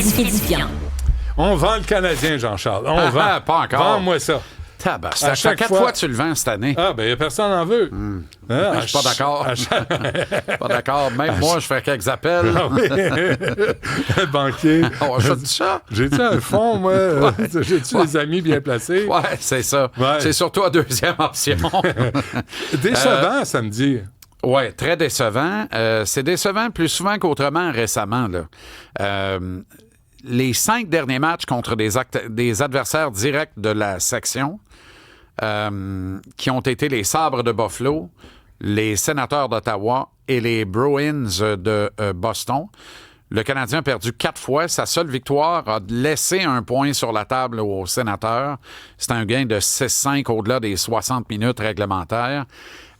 édifiant. On vend le Canadien, Jean-Charles. On vend. Pas encore. Vends-moi ça. Ça fait 4 fois que tu le vends cette année. Ah, ben, il n'y a personne en veut. Je suis pas d'accord. Pas d'accord. Même moi, je ferais quelques appels. Ah oui. Banquier. On achète ça. J'ai-tu un fonds, moi? J'ai-tu des amis bien placés? Ouais, c'est ça. Ouais. C'est surtout la deuxième option. Décevant, samedi. Oui, très décevant. C'est décevant plus souvent qu'autrement récemment, là. Les 5 derniers matchs contre des adversaires directs de la section, qui ont été les Sabres de Buffalo, les Sénateurs d'Ottawa et les Bruins de Boston. Le Canadien a perdu 4 fois. Sa seule victoire a laissé un point sur la table aux Sénateurs. C'est un gain de 6-5 au-delà des 60 minutes réglementaires.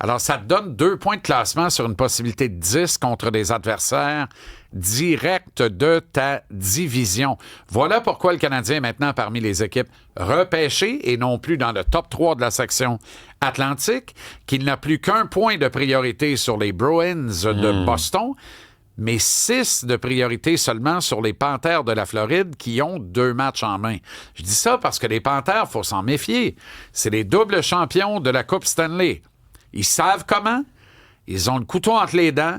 Alors, ça te donne 2 points de classement sur une possibilité de 10 contre des adversaires directs de ta division. Voilà pourquoi le Canadien est maintenant parmi les équipes repêchées et non plus dans le top 3 de la section Atlantique, qu'il n'a plus qu'un point de priorité sur les Bruins de Boston, mais 6 de priorité seulement sur les Panthères de la Floride qui ont 2 matchs en main. Je dis ça parce que les Panthères, il faut s'en méfier. C'est les doubles champions de la Coupe Stanley. Ils savent comment. Ils ont le couteau entre les dents.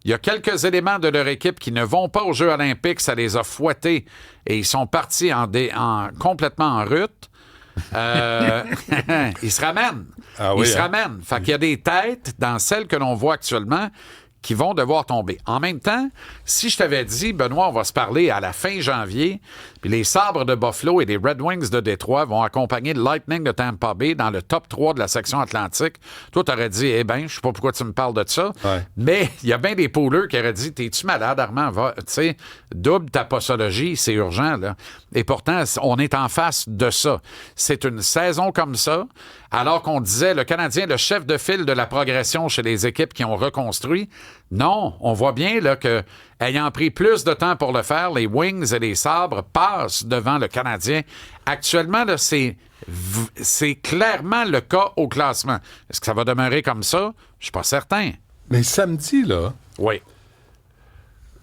Il y a quelques éléments de leur équipe qui ne vont pas aux Jeux olympiques. Ça les a fouettés et ils sont partis complètement en rut. Ils se ramènent. Ah oui, Ils se ramènent. Fait qu'il y a des têtes dans celles que l'on voit actuellement qui vont devoir tomber. En même temps, si je t'avais dit, Benoît, on va se parler à la fin janvier, puis les Sabres de Buffalo et les Red Wings de Détroit vont accompagner le Lightning de Tampa Bay dans le top 3 de la section Atlantique, toi, t'aurais dit, eh bien, je sais pas pourquoi tu me parles de ça, mais il y a bien des poolers qui auraient dit, t'es-tu malade, Armand? Tu sais, double ta posologie, c'est urgent, là. Et pourtant, on est en face de ça. C'est une saison comme ça, alors qu'on disait, le Canadien, le chef de file de la progression chez les équipes qui ont reconstruit. Non, on voit bien là, que, ayant pris plus de temps pour le faire, les Wings et les Sabres passent devant le Canadien. Actuellement, là, c'est clairement le cas au classement. Est-ce que ça va demeurer comme ça? Je suis pas certain. Mais samedi, là, Oui.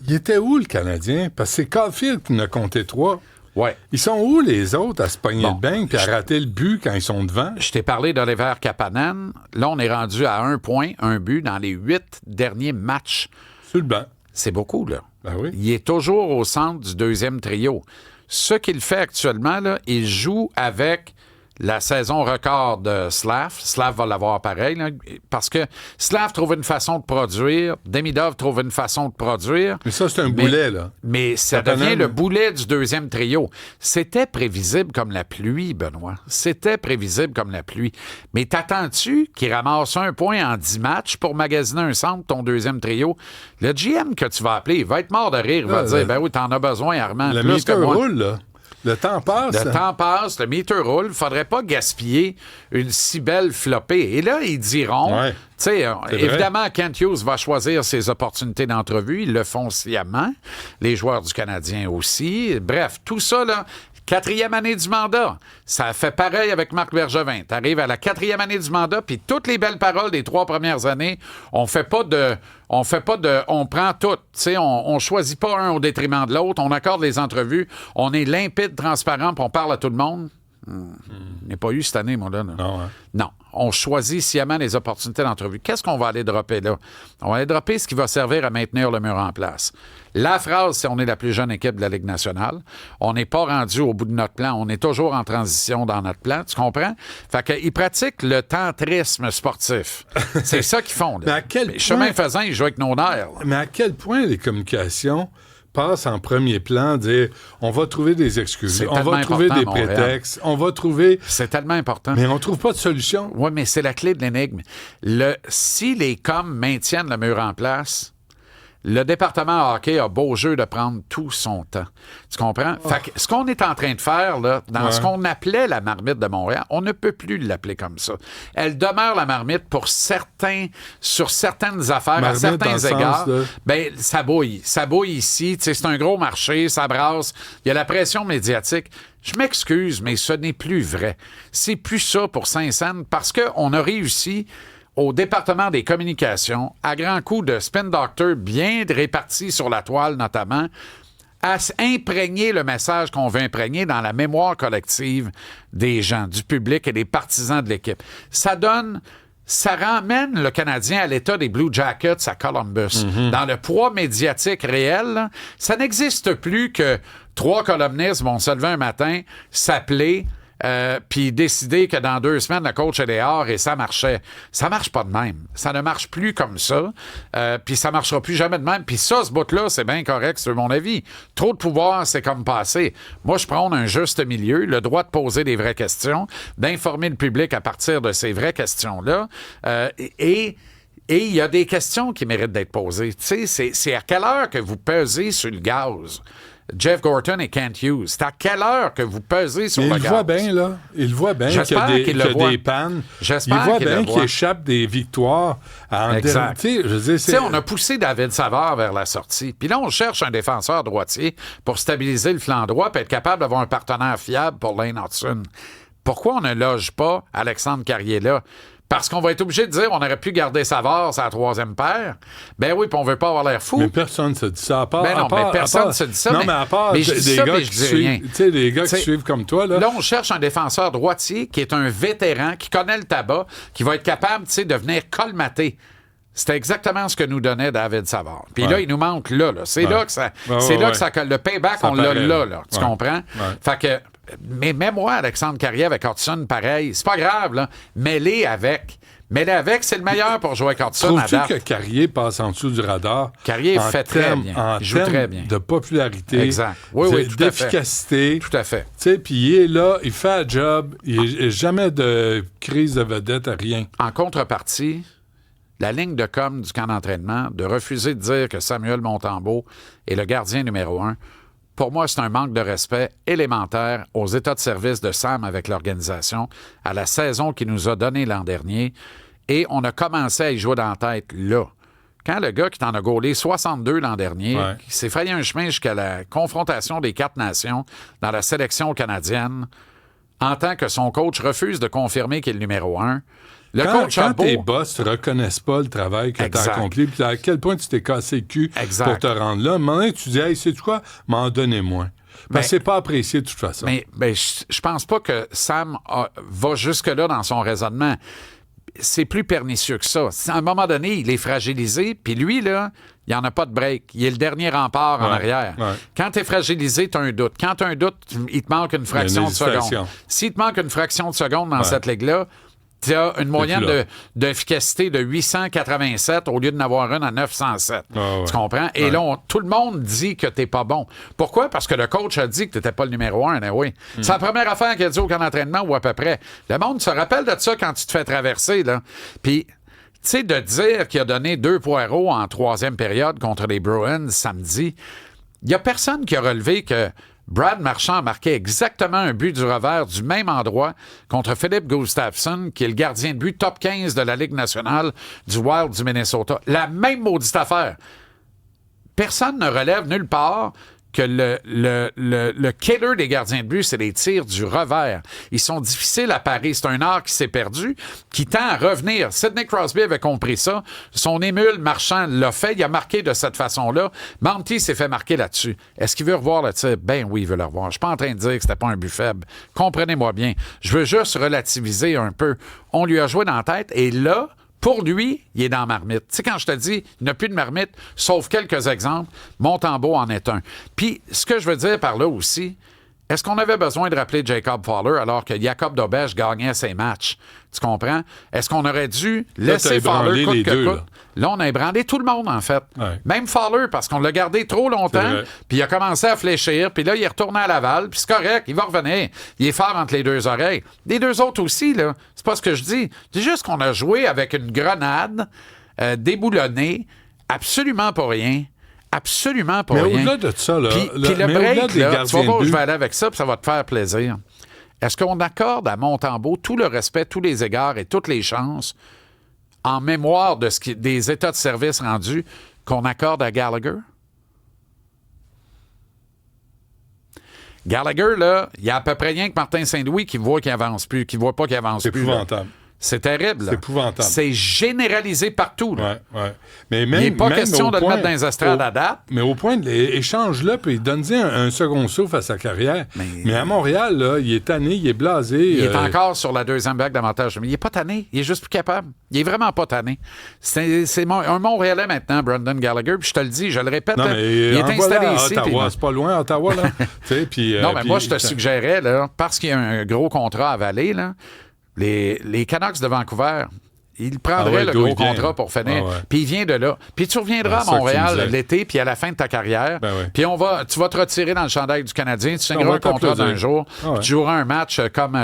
il était où le Canadien? Parce que c'est Caulfield qui en a compté 3. Ouais. Ils sont où les autres à se pogner le bain puis à rater le but quand ils sont devant? Je t'ai parlé d'Oliver Kapanen. Là, on est rendu à 1 point, 1 but dans les 8 derniers matchs. Sur le banc. C'est beaucoup, là. Ben oui. Il est toujours au centre du deuxième trio. Ce qu'il fait actuellement, là, il joue avec la saison record de Slav. Slav va l'avoir pareil, là, parce que Slav trouve une façon de produire, Demidov trouve une façon de produire. Mais ça, c'est un boulet, là. Mais ça devient le boulet du deuxième trio. C'était prévisible comme la pluie, Benoît. C'était prévisible comme la pluie. Mais t'attends-tu qu'il ramasse 1 point en 10 matchs pour magasiner un centre, ton deuxième trio? Le GM que tu vas appeler, il va être mort de rire. Il va dire, ben oui, t'en as besoin, Armand. Le plus meter que moi. roule, là. Le temps passe. Le temps passe, le meter roule. Il ne faudrait pas gaspiller une si belle flopée. Et là, ils diront, tu sais, évidemment, Kent Hughes va choisir ses opportunités d'entrevue. Ils le font sciemment. Les joueurs du Canadien aussi. Bref, tout ça, là, 4e année du mandat. Ça fait pareil avec Marc Bergevin. Tu arrives à la 4e année du mandat, puis toutes les belles paroles des 3 premières années, on prend toutes. Tu sais, on choisit pas un au détriment de l'autre. On accorde les entrevues. On est limpide, transparent, puis on parle à tout le monde. Je n'ai pas eu cette année, moi, là. Non. On choisit sciemment les opportunités d'entrevue. Qu'est-ce qu'on va aller dropper là? On va aller dropper ce qui va servir à maintenir le mur en place. La phrase, c'est on est la plus jeune équipe de la Ligue nationale. On n'est pas rendu au bout de notre plan. On est toujours en transition dans notre plan. Tu comprends? Fait qu'ils pratiquent le tantrisme sportif. C'est ça qu'ils font. Là. Mais à quel point... Chemin faisant, ils jouent avec nos nerfs. Là. Mais à quel point les communications passe en premier plan, dire on va trouver des excuses, on va trouver des prétextes, on va trouver... C'est tellement important. Mais on trouve pas de solution. Oui, mais c'est la clé de l'énigme. Si les coms maintiennent le mur en place, le département hockey a beau jeu de prendre tout son temps. Tu comprends? Fait que ce qu'on est en train de faire, là, dans ce qu'on appelait la marmite de Montréal, on ne peut plus l'appeler comme ça. Elle demeure la marmite sur certaines affaires, marmite, à certains égards. Ben, ça bouille. Ça bouille ici. C'est un gros marché, ça brasse. Il y a la pression médiatique. Je m'excuse, mais ce n'est plus vrai. C'est plus ça pour Saint-Saëns parce qu'on a réussi au département des communications, à grands coups de spin doctor bien répartis sur la toile notamment, à imprégner le message qu'on veut imprégner dans la mémoire collective des gens, du public et des partisans de l'équipe. Ça ramène le Canadien à l'état des Blue Jackets à Columbus. Dans le poids médiatique réel, là, ça n'existe plus que 3 columnistes vont se lever un matin, s'appeler, puis décider que dans 2 semaines, le coach est dehors et ça marchait. Ça marche pas de même. Ça ne marche plus comme ça. Puis ça marchera plus jamais de même. Puis ça, ce bout-là, c'est bien correct, c'est mon avis. Trop de pouvoir, c'est comme passé. Moi, je prône un juste milieu, le droit de poser des vraies questions, d'informer le public à partir de ces vraies questions-là. Et il y a des questions qui méritent d'être posées. Tu sais, c'est à quelle heure que vous pesez sur le gaz? Jeff Gorton et Kent Hughes. C'est à quelle heure que vous pesez sur le gaz? Il voit bien, là. Il voit bien qu'il y a des pannes. Il voit bien qu'il échappe des victoires. Exact. On a poussé David Savard vers la sortie. Puis là, on cherche un défenseur droitier pour stabiliser le flanc droit et être capable d'avoir un partenaire fiable pour Lane Hudson. Pourquoi on ne loge pas Alexandre Carrier là? Parce qu'on va être obligé de dire on aurait pu garder Savard, sa 3e paire. Ben oui, puis on veut pas avoir l'air fou. Mais personne ne se dit ça. Personne ne se dit ça. Non, mais à part des gars qui suivent, des gars qui suivent comme toi. Là, on cherche un défenseur droitier qui est un vétéran, qui connaît le tabac, qui va être capable de venir colmater. C'était exactement ce que nous donnait David Savard. Puis là, il nous manque là. C'est là que ça... que ça colle. Le payback, ça on l'a là. Tu comprends? Fait que... Mais moi, Alexandre Carrier avec Hudson, pareil. C'est pas grave, là. Mêlé avec, c'est le meilleur pour jouer avec Hudson à date. Trouves-tu que Carrier passe en dessous du radar? Carrier fait très bien. Il joue très bien. De popularité. Exact. Oui, tout d'efficacité. Tout à fait. Tu sais, puis il est là, il fait un job, il n'y a jamais de crise de vedette, rien. En contrepartie, la ligne de com du camp d'entraînement, de refuser de dire que Samuel Montembeault est le gardien numéro 1, pour moi, c'est un manque de respect élémentaire aux états de service de Sam avec l'organisation, à la saison qu'il nous a donnée l'an dernier. Et on a commencé à y jouer dans la tête là. Quand le gars qui t'en a gaulé 62 l'an dernier, qui s'est frayé un chemin jusqu'à la confrontation des 4 nations dans la sélection canadienne, en tant que son coach refuse de confirmer qu'il est le numéro 1, quand tes boss ne reconnaissent pas le travail que tu as accompli, puis à quel point tu t'es cassé le cul pour te rendre là, à un moment donné, tu dis, hey, sais-tu quoi, m'en donnez moins. Parce que c'est pas apprécié de toute façon. Mais je pense pas que Sam va jusque-là dans son raisonnement. C'est plus pernicieux que ça. À un moment donné, il est fragilisé, puis lui, là, il n'y en a pas de break. Il est le dernier rempart en arrière. Ouais. Quand tu es fragilisé, tu as un doute. Quand tu as un doute, il te manque une fraction de seconde. S'il te manque une fraction de seconde dans cette ligue-là, tu as une moyenne d'efficacité de 887 au lieu de n'avoir une à 907. Tu comprends? Et là, tout le monde dit que t'es pas bon. Pourquoi? Parce que le coach a dit que t'étais pas le numéro 1. Oui. C'est la première affaire qu'il a dit au camp d'entraînement ou à peu près. Le monde se rappelle de ça quand tu te fais traverser. Là. Puis, tu sais, de dire qu'il a donné 2 poireaux en 3e période contre les Bruins samedi, il n'y a personne qui a relevé que Brad Marchand a marqué exactement un but du revers du même endroit contre Philip Gustafsson, qui est le gardien de but top 15 de la Ligue nationale du Wild du Minnesota. La même maudite affaire. Personne ne relève nulle part que le killer des gardiens de but, c'est les tirs du revers. Ils sont difficiles à parer. C'est un art qui s'est perdu, qui tend à revenir. Sidney Crosby avait compris ça. Son émule Marchand l'a fait. Il a marqué de cette façon-là. Monty s'est fait marquer là-dessus. Est-ce qu'il veut revoir le tir? Ben oui, il veut le revoir. Je suis pas en train de dire que c'était pas un but faible. Comprenez-moi bien. Je veux juste relativiser un peu. On lui a joué dans la tête et là, pour lui, il est dans la marmite. Tu sais, quand je te dis, il n'a plus de marmite, sauf quelques exemples, Montembeault en est un. Puis, ce que je veux dire par là aussi, est-ce qu'on avait besoin de rappeler Jacob Fowler alors que Jacob Dobèche gagnait ses matchs? Tu comprends? Est-ce qu'on aurait dû laisser Fowler coûte que coûte? Là, on a ébranlé tout le monde, en fait. Ouais. Même Fowler, parce qu'on l'a gardé trop longtemps, puis il a commencé à fléchir, puis là, il est retourné à Laval, puis c'est correct, il va revenir. Il est fort entre les 2 oreilles. Les 2 autres aussi, là, c'est pas ce que je dis. C'est juste qu'on a joué avec une grenade déboulonnée, absolument pour rien. Absolument pas rien. Mais au-delà de ça, là, puis le break, là, tu vas voir où je vais aller avec ça, puis ça va te faire plaisir. Est-ce qu'on accorde à Montembeault tout le respect, tous les égards et toutes les chances en mémoire de des états de service rendus qu'on accorde à Gallagher? Gallagher, là, il y a à peu près rien que Martin Saint-Louis qui voit qu'il avance plus, qui voit pas qu'il avance plus. C'est épouvantable. C'est terrible. C'est épouvantable. C'est généralisé partout. Oui, oui. Mais même, il n'est pas question de le mettre dans les estrades à date. Mais au point de échange-là, puis donne-y un second souffle à sa carrière. Mais à Montréal, là, il est tanné, il est blasé. Il est encore sur la deuxième vague d'avantage. Mais il n'est pas tanné. Il est juste plus capable. Il est vraiment pas tanné. C'est un Montréalais maintenant, Brendan Gallagher. Puis je te le dis, je le répète. Non, il est installé ici. Ottawa, c'est pas loin, Ottawa, là. Non, mais moi, je te suggérais, là, parce qu'il y a un gros contrat à avaler, là, les Canucks de Vancouver, il prendrait le gros contrat pour finir. Puis il vient de là. Puis tu reviendras à Montréal l'été, puis à la fin de ta carrière. Puis tu vas te retirer dans le chandail du Canadien. Tu signeras un contrat d'un jour. Puis tu joueras un match comme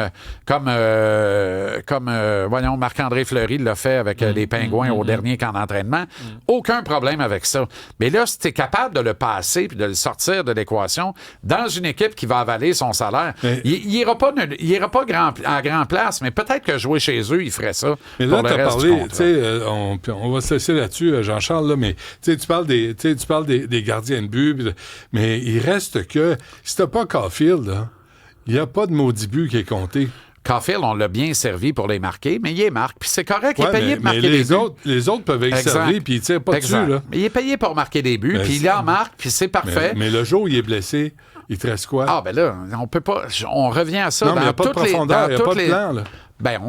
voyons, Marc-André Fleury l'a fait avec les Pingouins au dernier camp d'entraînement. Aucun problème avec ça. Mais là, si tu es capable de le passer puis de le sortir de l'équation dans une équipe qui va avaler son salaire, il n'ira pas à grand place, mais peut-être que jouer chez eux, il ferait ça. Mais là, on va se laisser là-dessus, Jean-Charles, là, mais tu parles des gardiens de but, mais il reste que si t'as pas Caulfield, il n'y a pas de maudit but qui est compté. Caulfield, on l'a bien servi pour les marquer, mais il est marqué, puis c'est correct, il est payé pour marquer des buts. Les autres peuvent être servis, puis il ne tire pas dessus. Là. Mais il est payé pour marquer des buts, puis il en marque, puis c'est parfait. Mais le jour où il est blessé, il te reste quoi? Ah, ben là, on peut pas... On revient à ça. Non, mais il n'y a pas de profondeur, il n'y a pas de plan, là. Ben,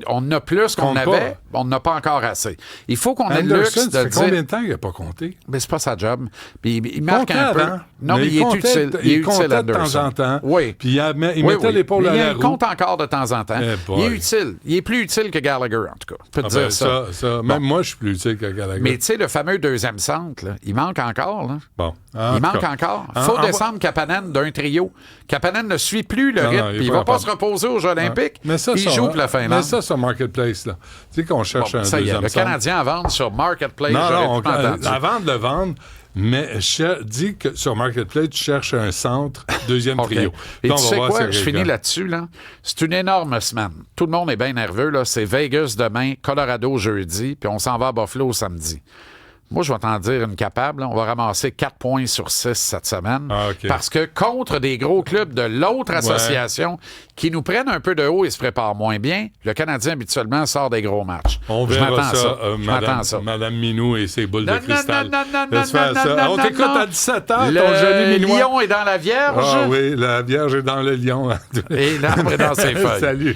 on a plus qu'on avait, on n'a pas encore assez. Il faut qu'on ait le luxe de ça fait dire... combien de temps qu'il n'a pas compté? Mais c'est pas sa job. Puis il marque un peu. Avant. Non, mais il est utile. Il est utile de temps en temps. Oui. Puis il mettait l'épaule à la roue. Il compte encore de temps en temps. Il est utile. Il est plus utile que Gallagher, en tout cas. Je peux te dire ça. Même moi, je suis plus utile que Gallagher. Mais tu sais, le fameux deuxième centre, là, il manque encore. Là. Bon. Il manque encore. Il faut descendre Kapanen d'un trio. Kapanen ne suit plus le rythme. Il ne va pas se reposer aux Jeux olympiques. Il joue pour la Finlande. Mais ça, sur Marketplace, là. Tu sais qu'on cherche un deuxième centre. Le Canadien à vendre sur Marketplace. Non, avant de le vendre, mais dis que sur Marketplace, tu cherches un centre, deuxième trio. Et tu sais quoi? Je finis là-dessus. Là. C'est une énorme semaine. Tout le monde est bien nerveux. Là. C'est Vegas demain, Colorado jeudi, puis on s'en va à Buffalo samedi. Moi, je vais t'en dire une capable. Là. On va ramasser 4 points sur 6 cette semaine. Parce que contre des gros clubs de l'autre association qui nous prennent un peu de haut et se préparent moins bien, le Canadien, habituellement, sort des gros matchs. On verra ça. Madame Minou et ses boules de cristal. On t'écoute à 17h, ton joli Minois. Le lion est dans la Vierge. Ah oui, la Vierge est dans le lion. Et l'arbre est dans ses feuilles. Salut.